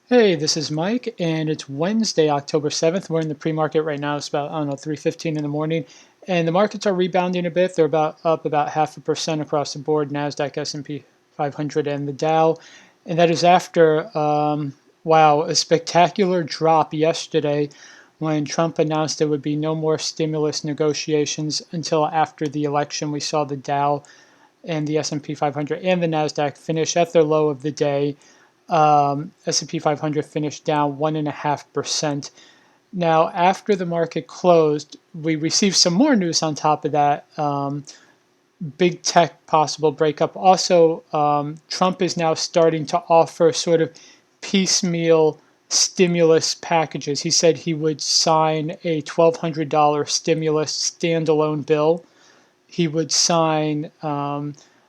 Hey, this is Mike, and it's Wednesday, October 7th. We're in the pre-market right now. It's about, I don't know, 3:15 in the morning, and the markets are rebounding a bit. They're about up about 0.5% across the board, Nasdaq, S&P 500, and the Dow. And that is after, wow, a spectacular drop yesterday when Trump announced there would be no more stimulus negotiations until after the election. We saw the Dow and the S&P 500 and the Nasdaq finish at their low of the day. S&P 500 finished down 1.5%. Now, after the market closed, we received some more news on top of that. Big tech possible breakup. Also, Trump is now starting to offer sort of piecemeal stimulus packages. He said he would sign a $1,200 stimulus standalone bill. He would sign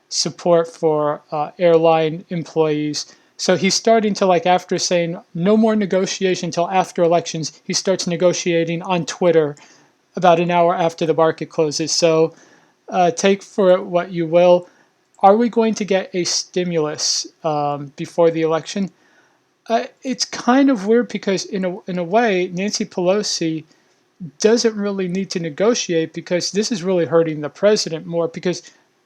support for airline employees. So he's starting to, like, after saying no more negotiation until after elections, he starts negotiating on Twitter about an hour after the market closes. So take for it what you will. Are we going to get a stimulus before the election? It's kind of weird because in a way, Nancy Pelosi doesn't really need to negotiate because this is really hurting the president more because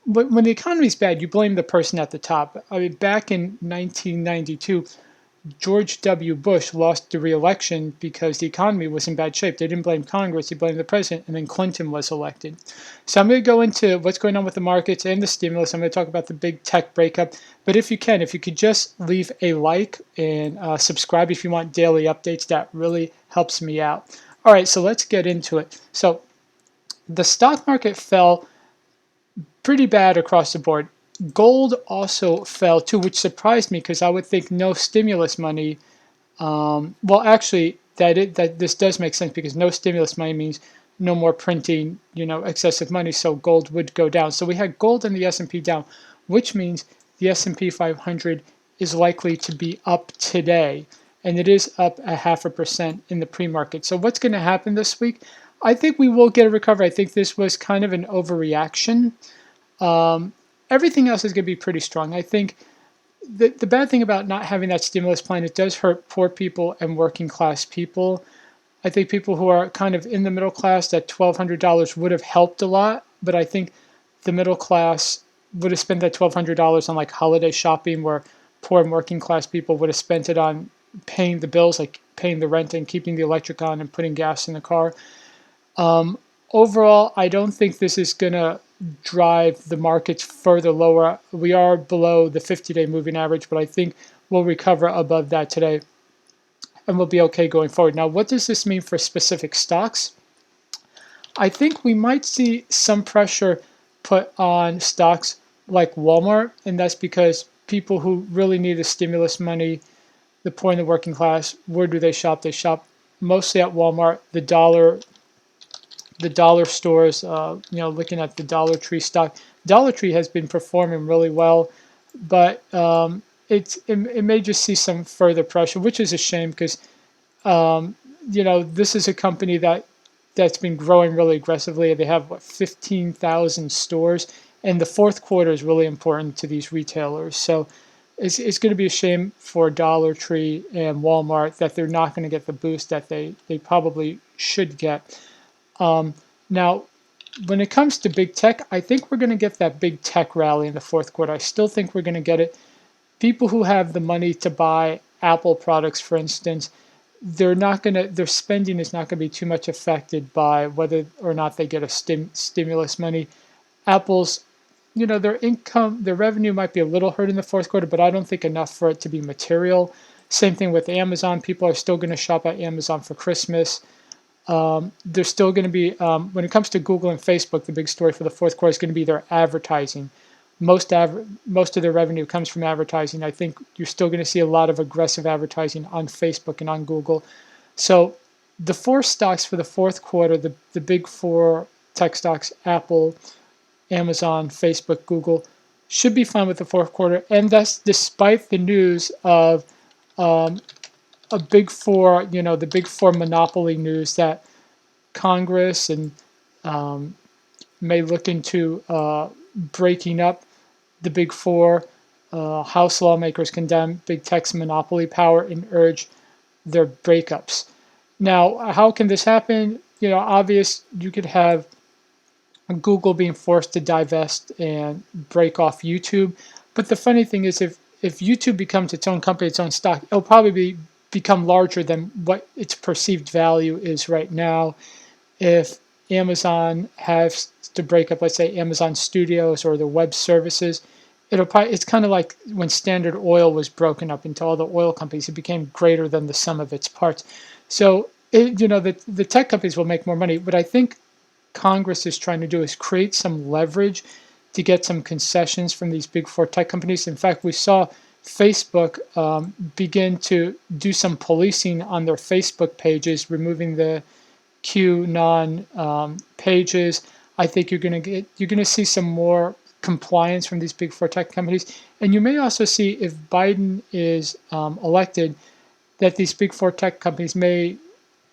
when the economy's bad, you blame the person at the top. I mean, back in 1992, George W. Bush lost the re-election because the economy was in bad shape. They didn't blame Congress, they blamed the president, and then Clinton was elected. So I'm going to go into what's going on with the markets and the stimulus. I'm going to talk about the big tech breakup. But if you could just leave a like and subscribe if you want daily updates, that really helps me out. All right, so let's get into it. So the stock market fell pretty bad across the board. Gold also fell too, which surprised me because I would think no stimulus money. Well, actually, that this does make sense because no stimulus money means no more printing, excessive money. So gold would go down. So we had gold and the S&P down, which means the S&P 500 is likely to be up today, and it is up 0.5% in the pre-market. So what's going to happen this week? I think we will get a recovery. I think this was kind of an overreaction. Um, Everything else is going to be pretty strong. I think the bad thing about not having that stimulus plan, it does hurt poor people and working class people. I think people who are kind of in the middle class, that $1,200 would have helped a lot, but I think the middle class would have spent that $1,200 on like holiday shopping, where poor and working class people would have spent it on paying the bills, like paying the rent and keeping the electric on and putting gas in the car. Um, Overall, I don't think this is going to drive the markets further lower. We are below the 50-day moving average, but I think we'll recover above that today and we'll be okay going forward. Now, what does this mean for specific stocks? I think we might see some pressure put on stocks like Walmart, and that's because people who really need the stimulus money, the poor and the working class, where do they shop? They shop mostly at Walmart, the dollar stores, looking at the Dollar Tree stock. Dollar Tree has been performing really well, but it may just see some further pressure, which is a shame because this is a company that's been growing really aggressively. They have 15,000 stores, and the fourth quarter is really important to these retailers. So it's going to be a shame for Dollar Tree and Walmart that they're not going to get the boost that they probably should get. Now, when it comes to big tech, I think we're going to get that big tech rally in the fourth quarter. I still think we're going to get it. People who have the money to buy Apple products, for instance, their spending is not going to be too much affected by whether or not they get a stimulus money. Apple's, their income, their revenue might be a little hurt in the fourth quarter, but I don't think enough for it to be material. Same thing with Amazon. People are still going to shop at Amazon for Christmas. There's still going to be, when it comes to Google and Facebook, the big story for the fourth quarter is going to be their advertising. Most of their revenue comes from advertising. I think you're still going to see a lot of aggressive advertising on Facebook and on Google. So the four stocks for the fourth quarter, the big four tech stocks, Apple, Amazon, Facebook, Google, should be fine with the fourth quarter. And that's despite the news of a big four, the big four monopoly news that Congress and may look into breaking up the big four. House lawmakers condemn big tech's monopoly power and urge their breakups. Now, how can this happen? Obvious, you could have Google being forced to divest and break off YouTube. But the funny thing is, if YouTube becomes its own company, its own stock, it'll probably become larger than what its perceived value is right now. If Amazon has to break up, let's say Amazon Studios or the web services, it's kind of like when Standard Oil was broken up into all the oil companies. It became greater than the sum of its parts. So the tech companies will make more money. But I think Congress is trying to do is create some leverage to get some concessions from these big four tech companies. In fact, we saw Facebook begin to do some policing on their Facebook pages, removing the QAnon pages. I think you're going to see some more compliance from these big four tech companies, and you may also see if Biden is elected that these big four tech companies may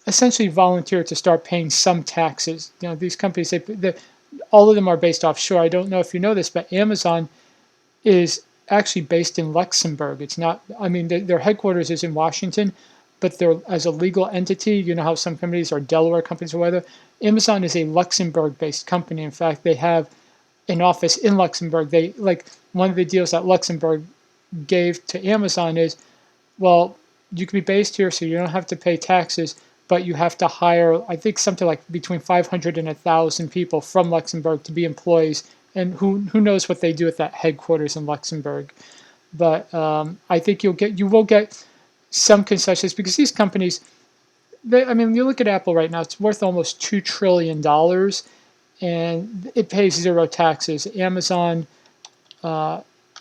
essentially volunteer to start paying some taxes. These companies, all of them are based offshore. I don't know if you know this, but Amazon is actually based in Luxembourg. It's not, I mean, their headquarters is in Washington, but they're as a legal entity, how some companies are Delaware companies or whatever. Amazon is a Luxembourg-based company. In fact, they have an office in Luxembourg. They like one of the deals that Luxembourg gave to Amazon is, well, you can be based here, so you don't have to pay taxes, but you have to hire, I think, something like between 500 and 1,000 people from Luxembourg to be employees. And who knows what they do at that headquarters in Luxembourg. But I think you will get some concessions because these companies, I mean, you look at Apple right now, it's worth almost $2 trillion and it pays zero taxes. Amazon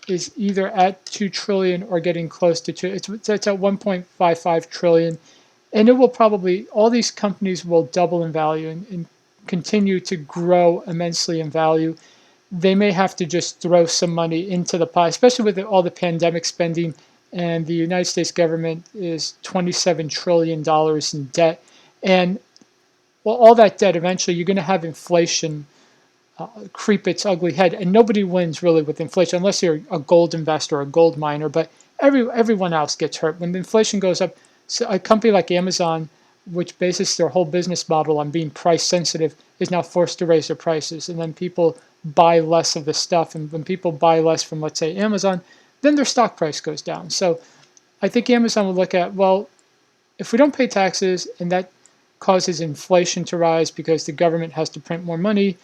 is either at 2 trillion or getting close to 2. It's at 1.55 trillion, and it will probably, all these companies will double in value and continue to grow immensely in value. They may have to just throw some money into the pot, especially with all the pandemic spending. And the United States government is $27 trillion in debt. And well, all that debt, eventually you're going to have inflation creep its ugly head. And nobody wins really with inflation unless you're a gold investor or a gold miner. But everyone else gets hurt. When the inflation goes up, so a company like Amazon, which bases their whole business model on being price sensitive, is now forced to raise their prices. And then people buy less of the stuff. And when people buy less from, let's say, Amazon, then their stock price goes down. So I think Amazon will look at, well, if we don't pay taxes and that causes inflation to rise because the government has to print more money,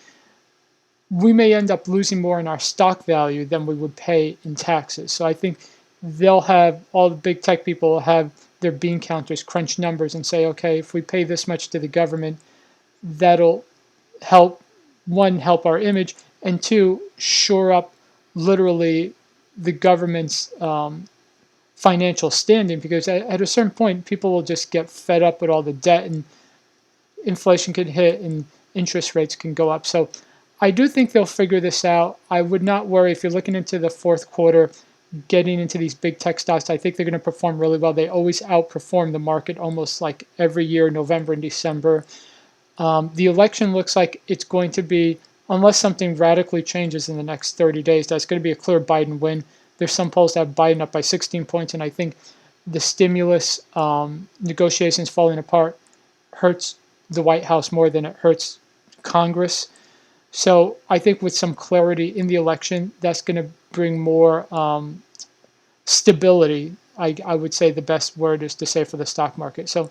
we may end up losing more in our stock value than we would pay in taxes. So I think all the big tech people will have their bean counters crunch numbers and say, okay, if we pay this much to the government, that'll help, one, help our image, and two, shore up literally the government's financial standing, because at a certain point, people will just get fed up with all the debt and inflation can hit and interest rates can go up. So I do think they'll figure this out. I would not worry if you're looking into the fourth quarter, getting into these big tech stocks. I think they're going to perform really well. They always outperform the market almost like every year, November and December. The election looks like it's going to be, unless something radically changes in the next 30 days, that's going to be a clear Biden win. There's some polls that have Biden up by 16 points, and I think the stimulus negotiations falling apart hurts the White House more than it hurts Congress. So I think with some clarity in the election, that's going to bring more stability. I would say the best word is to say for the stock market. So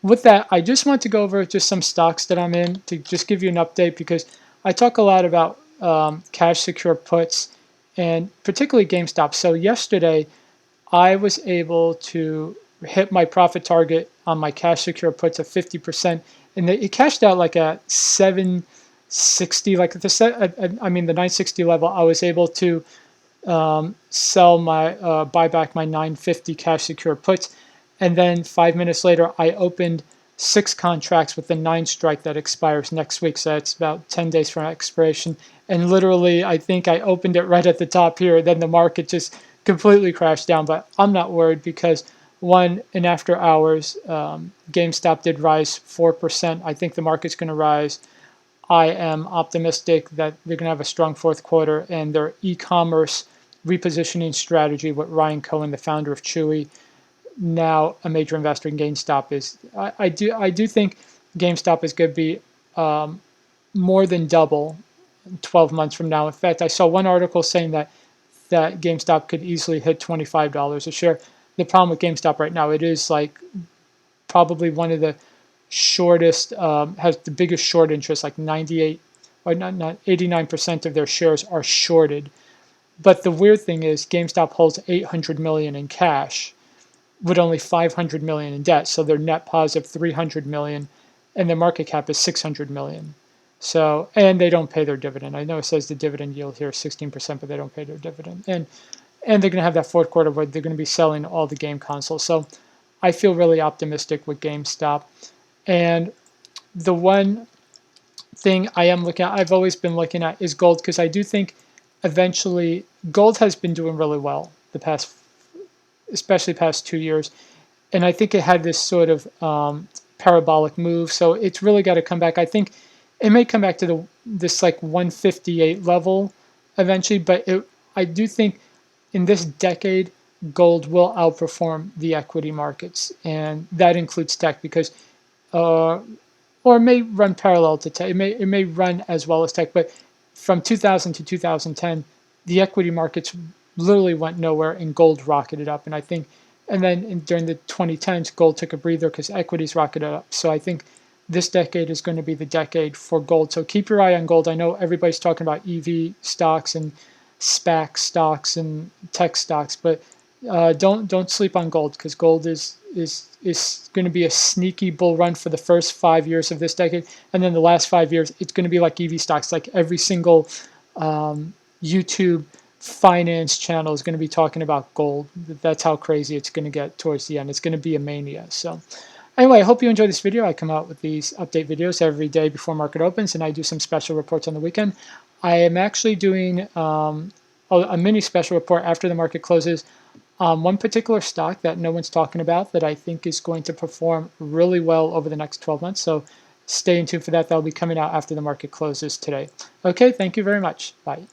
with that, I just want to go over just some stocks that I'm in to just give you an update, because I talk a lot about cash secure puts and particularly GameStop. So yesterday, I was able to hit my profit target on my cash secure puts of 50%, and it cashed out like at 760, like at the 960 level. I was able to buy back my 950 cash secure puts, and then 5 minutes later, I opened 6 contracts with the 9 strike that expires next week. So that's about 10 days from expiration. And literally, I think I opened it right at the top here. Then the market just completely crashed down. But I'm not worried because, one, in after hours, GameStop did rise 4%. I think the market's going to rise. I am optimistic that they're going to have a strong fourth quarter, and their e-commerce repositioning strategy with Ryan Cohen, the founder of Chewy, now a major investor in GameStop. I do think GameStop is going to be more than double 12 months from now. In fact, I saw one article saying that GameStop could easily hit $25 a share. The problem with GameStop right now, it is like probably one of the shortest, has the biggest short interest, like 98 or not 89% of their shares are shorted. But the weird thing is GameStop holds 800 million in cash with only 500 million in debt. So their net positive 300 million and their market cap is 600 million. So, and they don't pay their dividend. I know it says the dividend yield here is 16%, but they don't pay their dividend. And they're going to have that fourth quarter where they're going to be selling all the game consoles. So I feel really optimistic with GameStop. And the one thing I am looking at, I've always been looking at, is gold, because I do think eventually gold has been doing really well the past, especially past 2 years. And I think it had this sort of parabolic move. So it's really got to come back. I think it may come back to this like 158 level eventually, but I do think in this decade, gold will outperform the equity markets, and that includes tech because, or it may run parallel to tech. It may run as well as tech, but from 2000 to 2010, the equity markets literally went nowhere, and gold rocketed up. And I think, and then during the 2010s, gold took a breather because equities rocketed up. So I think this decade is going to be the decade for gold. So keep your eye on gold. I know everybody's talking about EV stocks and SPAC stocks and tech stocks, but don't sleep on gold, because gold is going to be a sneaky bull run for the first 5 years of this decade, and then the last 5 years it's going to be like EV stocks. Like every single YouTube finance channel is going to be talking about gold. That's how crazy it's going to get towards the end. It's going to be a mania. So anyway, I hope you enjoyed this video. I come out with these update videos every day before market opens, and I do some special reports on the weekend. I am actually doing a mini special report after the market closes. One particular stock that no one's talking about that I think is going to perform really well over the next 12 months. So stay tuned for that. That'll be coming out after the market closes today. Okay, thank you very much. Bye.